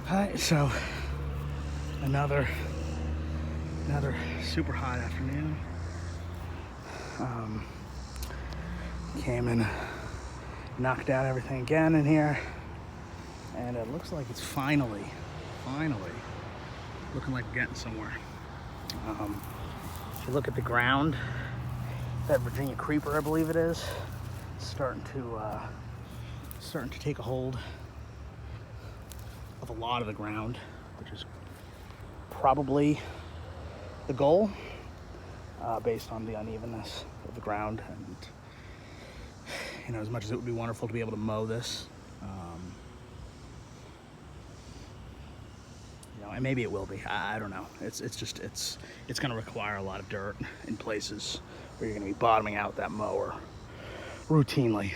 Alright, so another super hot afternoon. Came and knocked out everything again in here, and it looks like it's finally looking like we're getting somewhere. If you look at the ground, that Virginia creeper, I believe it is, starting to take a hold of a lot of the ground, which is probably the goal, based on the unevenness of the ground. And you know, as much as it would be wonderful to be able to mow this, you know, and maybe it will be. I don't know. It's going to require a lot of dirt in places where you're going to be bottoming out that mower routinely.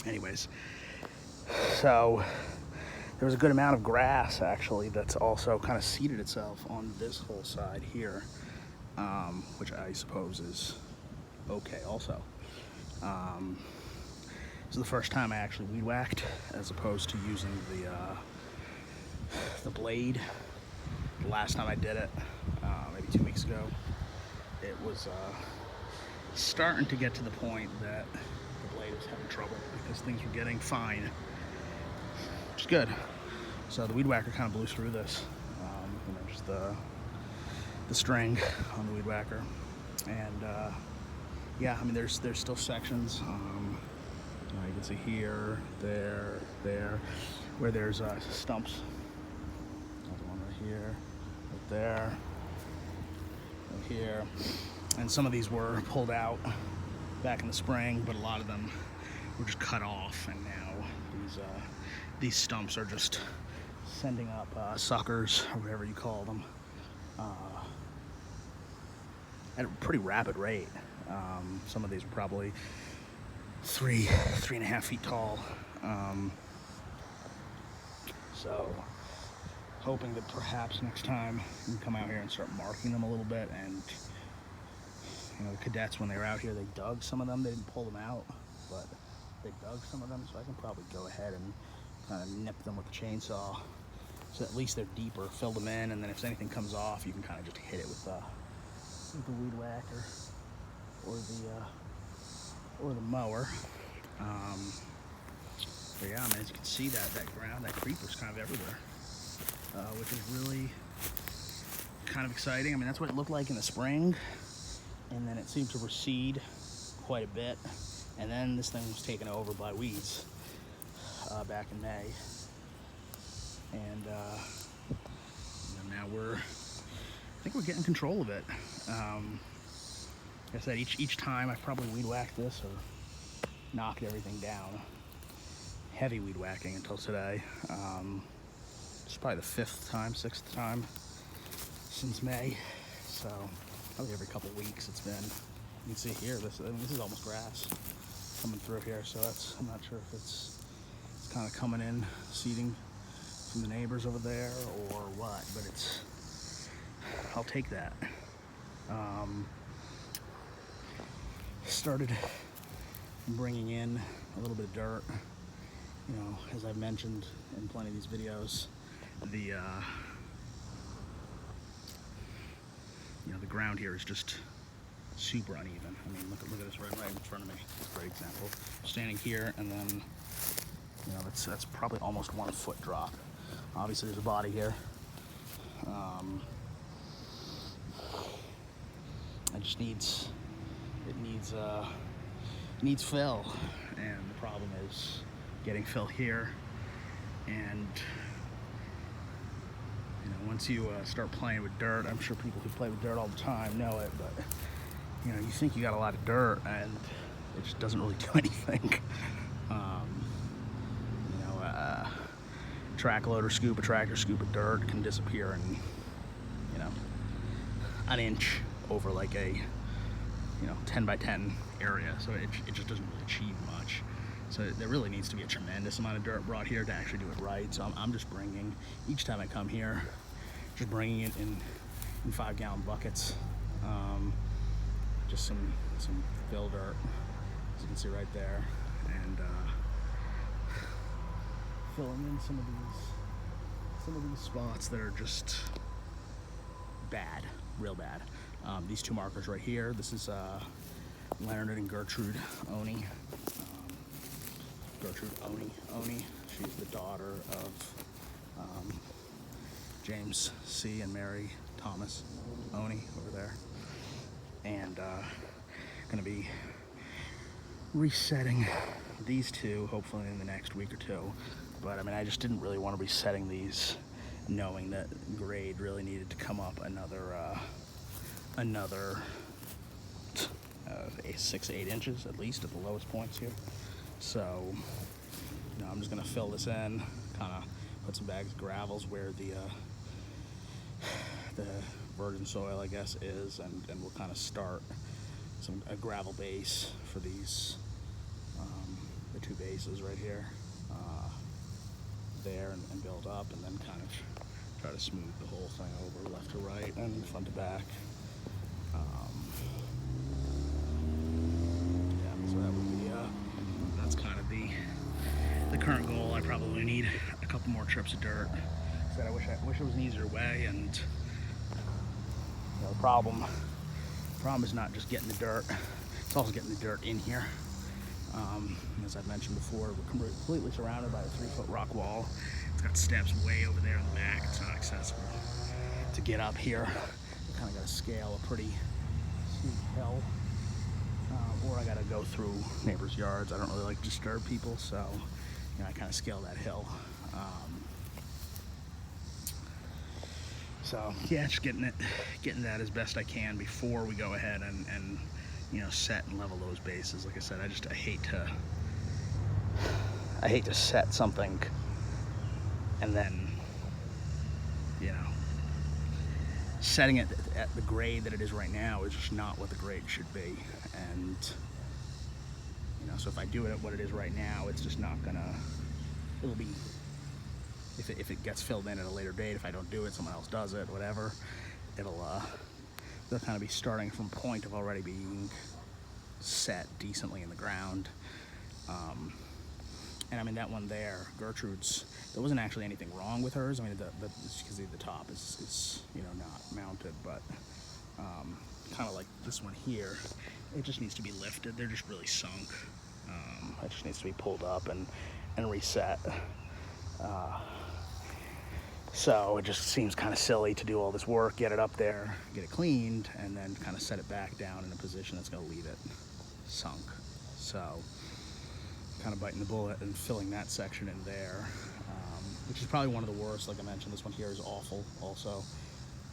Anyways, so there was a good amount of grass actually that's also kind of seeded itself on this whole side here, which I suppose is okay also. So the first time I actually weed whacked, as opposed to using the blade. The last time I did it, maybe 2 weeks ago, it was starting to get to the point that the blade was having trouble because things were getting fine, which is good. So the weed whacker kind of blew through this, you know, just the string on the weed whacker, and yeah, I mean, there's still sections. You can see here, there, where there's stumps. Another one right here, right there, right here. And some of these were pulled out back in the spring, but a lot of them were just cut off, and now these stumps are just sending up suckers, or whatever you call them, at a pretty rapid rate. Some of these were probably 3.5 feet tall. So hoping that perhaps next time we can come out here and start marking them a little bit. And you know, the cadets, when they were out here, they dug some of them. They didn't pull them out, but they dug some of them, so I can probably go ahead and kind of nip them with the chainsaw, so at least they're deeper, fill them in, and then if anything comes off, you can kind of just hit it with the weed whacker or the mower. But yeah, I mean, as you can see, that ground, that creeper's kind of everywhere, which is really kind of exciting. I mean, that's what it looked like in the spring, and then it seemed to recede quite a bit, and then this thing was taken over by weeds back in May, and now I think we're getting control of it. Like I said, each time I've probably weed whacked this or knocked everything down. Heavy weed whacking until today. It's probably the 6th time since May. So probably every couple weeks it's been. You can see here, this is almost grass coming through here. So I'm not sure if it's kind of coming in, seeding from the neighbors over there or what, but I'll take that. Started bringing in a little bit of dirt. You know, as I've mentioned in plenty of these videos, the ground here is just super uneven. I mean, look at this right in front of me. It's a great example. Standing here, and then, you know, that's probably almost 1 foot drop. Obviously, there's a body here. It needs fill, and the problem is getting fill here. And you know, once you start playing with dirt, I'm sure people who play with dirt all the time know it, but you know, you think you got a lot of dirt, and it just doesn't really do anything. You know, a tractor scoop of dirt can disappear in, you know, an inch over like a 10 by 10 area, so it just doesn't really achieve much. So there really needs to be a tremendous amount of dirt brought here to actually do it right. So I'm just bringing, each time I come here, just bringing it in 5-gallon buckets, just some fill dirt, as you can see right there, and filling in some of these spots that are just bad, real bad. These two markers right here, this is Leonard and Gertrude Oney. Gertrude Oney, she's the daughter of James C. and Mary Thomas Oney over there. And gonna be resetting these two hopefully in the next week or two. But I mean, I just didn't really want to be setting these knowing that grade really needed to come up another 6 to 8 inches at least at the lowest points here. So, you know, I'm just gonna fill this in, kind of put some bags of gravels where the virgin soil, I guess, is, and we'll kind of start a gravel base for these, the two bases right here, there, and build up, and then kind of try to smooth the whole thing over left to right and front to back. Yeah, so that would be, that's kind of the current goal. I probably need a couple more trips of dirt. I wish it was an easier way, and you know, the problem is not just getting the dirt, it's also getting the dirt in here. As I've mentioned before, we're completely surrounded by a 3-foot rock wall. It's got steps way over there in the back. It's not accessible. To get up here, you kind of got to scale a pretty steep hill, or I got to go through neighbors' yards. I don't really like to disturb people, so you know, I kind of scale that hill. So yeah, just getting that as best I can before we go ahead and you know, set and level those bases. Like I said, I hate to set something and then, you know, setting it at the grade that it is right now is just not what the grade should be. And you know, so if I do it at what it is right now, it's just not gonna, it'll be, if it gets filled in at a later date, if I don't do it, someone else does it, whatever, they'll kind of be starting from a point of already being set decently in the ground. And I mean, that one there, Gertrude's, there wasn't actually anything wrong with hers. I mean, it's because the top is you know, not mounted, but kind of like this one here, it just needs to be lifted. They're just really sunk. It just needs to be pulled up and reset. So it just seems kind of silly to do all this work, get it up there, get it cleaned, and then kind of set it back down in a position that's going to leave it sunk. So kind of biting the bullet and filling that section in there, which is probably one of the worst. Like I mentioned, this one here is awful also.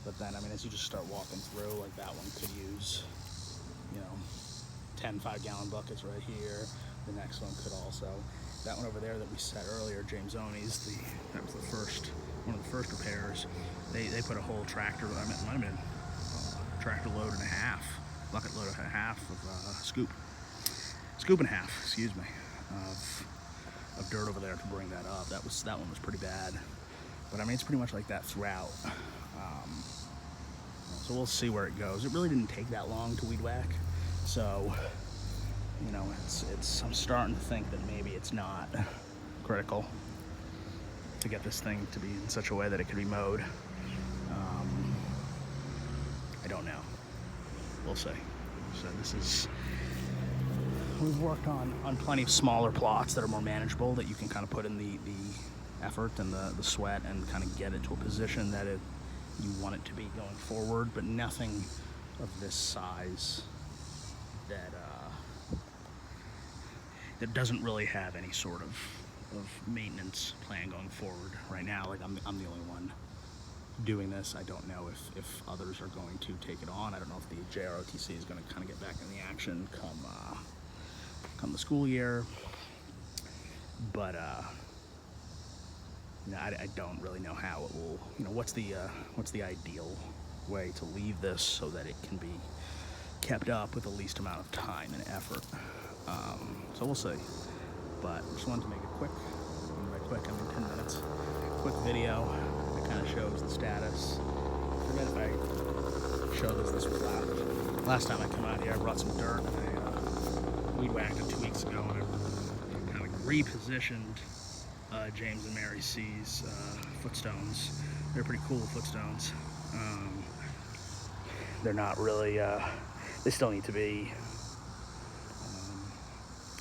But then, I mean, as you just start walking through, like that one could use, you know, 10 5-gallon buckets right here. The next one could also. That one over there that we set earlier, James Oney's, that was one of the first repairs. They put a whole tractor, I mean, it might have been a tractor load and a half, bucket load and a half of scoop and a half, excuse me, of dirt over there to bring that up. That one was pretty bad. But I mean, it's pretty much like that throughout. So we'll see where it goes. It really didn't take that long to weed whack. So, you know, I'm starting to think that maybe it's not critical to get this thing to be in such a way that it could be mowed. I don't know. We'll see. So we've worked on plenty of smaller plots that are more manageable, that you can kind of put in the effort and the sweat and kind of get it to a position that you want it to be going forward, but nothing of this size that doesn't really have any sort of maintenance plan going forward right now. Like I'm the only one doing this. I don't know if others are going to take it on. I don't know if the JROTC is going to kind of get back in the action come the school year, but you know, I don't really know how it will, you know, what's the ideal way to leave this so that it can be kept up with the least amount of time and effort. So we'll see. But just wanted to make it quick, I mean 10 minutes, quick video that kind of shows the status. Forget if I showed this was last time I come out here. I brought some dirt and I weed whacked it 2 weeks ago, and I kind of repositioned James and Mary C's footstones. They're pretty cool footstones. They're not really, they still need to be,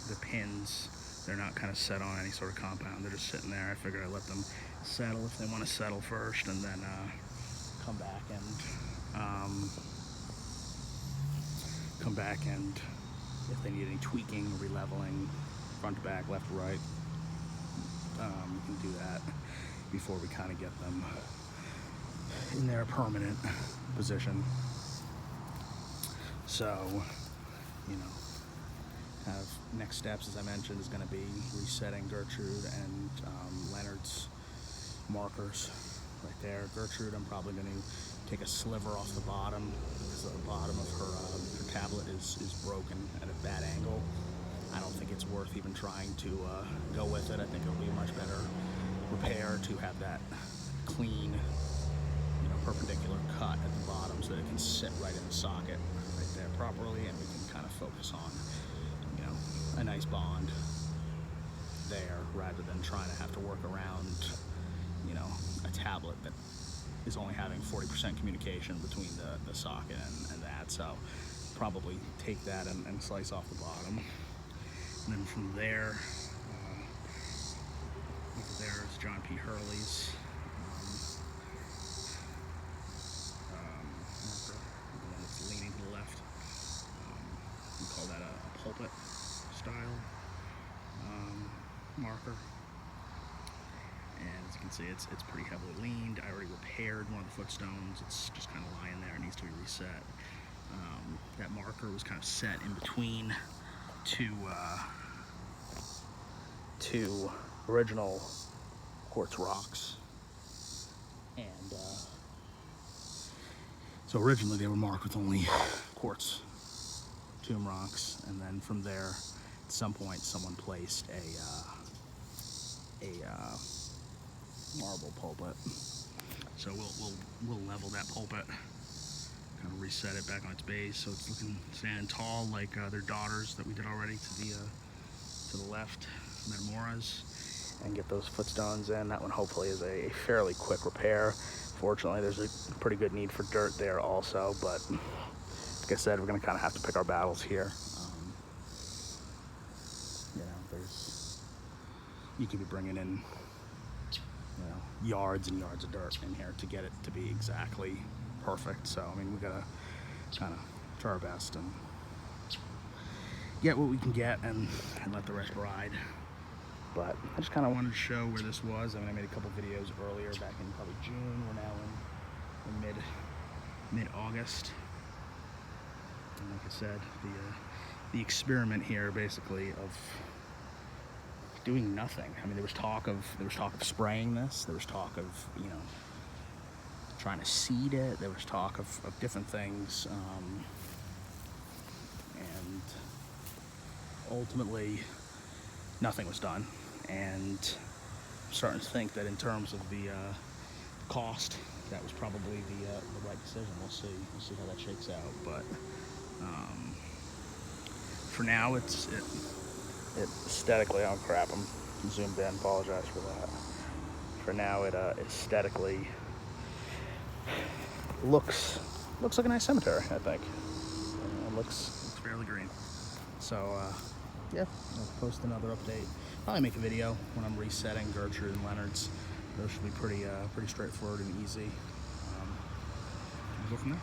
the pins, they're not kind of set on any sort of compound. They're just sitting there. I figured I'd let them settle if they want to settle first, and then come back and if they need any tweaking, releveling, front to back, left to right, we can do that before we kind of get them in their permanent position. So, you know, have next steps, as I mentioned, is going to be resetting Gertrude and Leonard's markers right there. Gertrude, I'm probably going to take a sliver off the bottom because the bottom of her tablet is broken at a bad angle. I don't think it's worth even trying to go with it. I think it'll be a much better repair to have that clean, you know, perpendicular cut at the bottom so that it can sit right in the socket right there properly, and we can kind of focus on, you know, a nice bond there rather than trying to have to work around, you know, a tablet that is only having 40% communication between the socket and that. So probably take that and slice off the bottom. And then from there, over there is John P. Hurley's marker, the one that's leaning to the left. We call that a pulpit style marker. And as you can see, it's pretty heavily leaned. I already repaired one of the footstones. It's just kind of lying there. It needs to be reset. That marker was kind of set in between two original quartz rocks. And so originally they were marked with only quartz tomb rocks, and then from there, at some point, someone placed a marble pulpit. So we'll level that pulpit, kind of reset it back on its base so it's standing tall like their daughters that we did already to the left, Metamoras, and get those footstones in. That one hopefully is a fairly quick repair. Fortunately, there's a pretty good need for dirt there also, but like I said, we're going to kind of have to pick our battles here. You know, you could be bringing in, you know, yards and yards of dirt in here to get it to be exactly perfect. So I mean, we gotta kind of try our best and get what we can get and let the rest ride. But I just kind of wanted to show where this was. I mean, I made a couple videos earlier back in probably June. We're now in mid-August. And like I said, the experiment here basically of doing nothing. I mean, there was talk of spraying this. There was talk of, you know, trying to seed it. There was talk of different things, and ultimately nothing was done. And I'm starting to think that in terms of the cost, that was probably the right decision. We'll see how that shakes out. But for now, it aesthetically, oh crap, I'm zoomed in, apologize for that. For now, it aesthetically looks like a nice cemetery, I think. It looks fairly green. So, yeah, I'll post another update. Probably make a video when I'm resetting Gertrude and Leonard's. Those should be pretty straightforward and easy. We'll go from there.